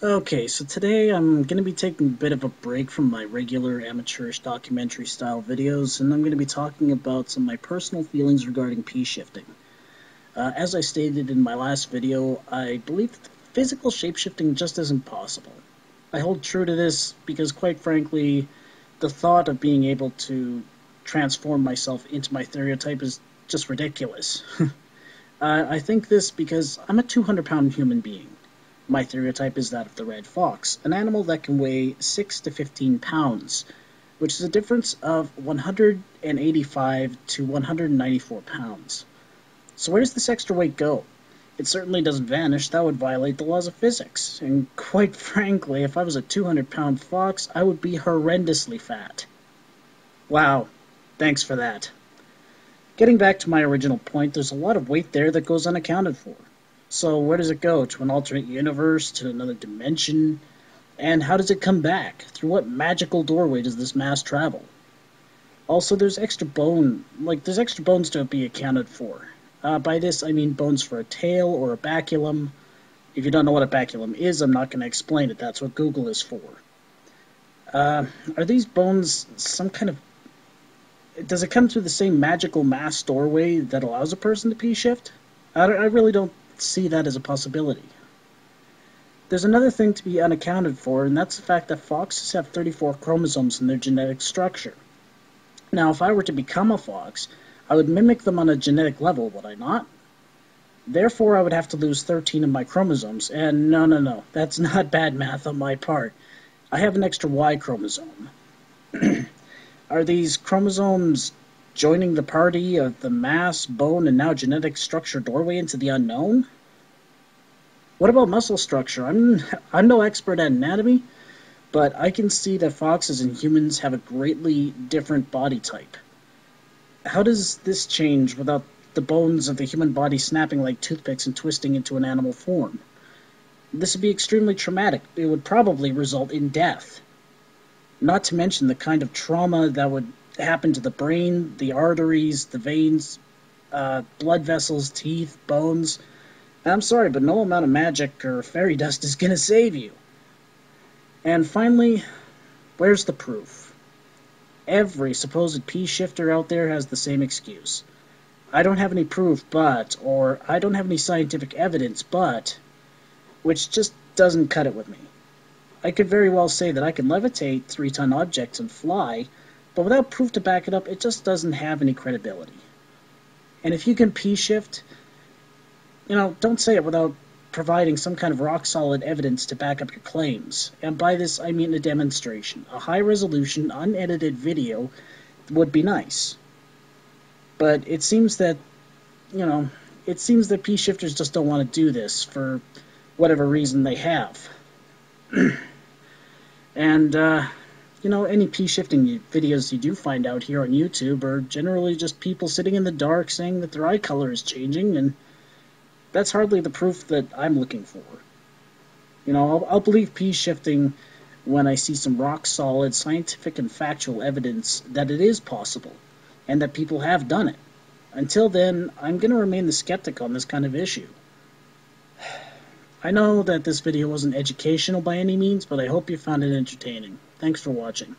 Okay, so today I'm going to be taking a bit of a break from my regular amateurish documentary style videos, and I'm going to be talking about some of my personal feelings regarding P-shifting. As I stated in my last video, I believe that physical shapeshifting just isn't possible. I hold true to this because, quite frankly, the thought of being able to transform myself into my stereotype is just ridiculous. I think this because I'm a 200-pound human being. My stereotype is that of the red fox, an animal that can weigh 6 to 15 pounds, which is a difference of 185 to 194 pounds. So where does this extra weight go? It certainly doesn't vanish. That would violate the laws of physics. And quite frankly, if I was a 200-pound fox, I would be horrendously fat. Wow, thanks for that. Getting back to my original point, there's a lot of weight there that goes unaccounted for. So where does it go? To an alternate universe? To another dimension? And how does it come back? Through what magical doorway does this mass travel? Also, there's extra bones to be accounted for. By this, I mean bones for a tail or a baculum. If you don't know what a baculum is, I'm not going to explain it. That's what Google is for. Are these bones some kind of... Does it come through the same magical mass doorway that allows a person to P-shift? I really don't see that as a possibility. There's another thing to be unaccounted for, and that's the fact that foxes have 34 chromosomes in their genetic structure. Now, if I were to become a fox, I would mimic them on a genetic level, would I not? Therefore, I would have to lose 13 of my chromosomes, and no, that's not bad math on my part. I have an extra Y chromosome. Are these chromosomes joining the party of the mass, bone, and now genetic structure doorway into the unknown? What about muscle structure? I'm no expert at anatomy, but I can see that foxes and humans have a greatly different body type. How does this change without the bones of the human body snapping like toothpicks and twisting into an animal form? This would be extremely traumatic. It would probably result in death. Not to mention the kind of trauma that would happen to the brain, the arteries, the veins, blood vessels, teeth, bones. And I'm sorry, but no amount of magic or fairy dust is going to save you. And finally, where's the proof? Every supposed P-shifter out there has the same excuse. I don't have any proof, or I don't have any scientific evidence, which just doesn't cut it with me. I could very well say that I can levitate 3-ton objects and fly, but without proof to back it up, it just doesn't have any credibility. And if you can P-shift, don't say it without providing some kind of rock-solid evidence to back up your claims. And by this, I mean a demonstration. A high-resolution, unedited video would be nice. But it seems that, P-shifters just don't want to do this for whatever reason they have. And, any P-shifting videos you do find out here on YouTube are generally just people sitting in the dark saying that their eye color is changing, and that's hardly the proof that I'm looking for. I'll believe P-shifting when I see some rock-solid scientific and factual evidence that it is possible, and that people have done it. Until then, I'm going to remain the skeptic on this kind of issue. I know that this video wasn't educational by any means, but I hope you found it entertaining. Thanks for watching.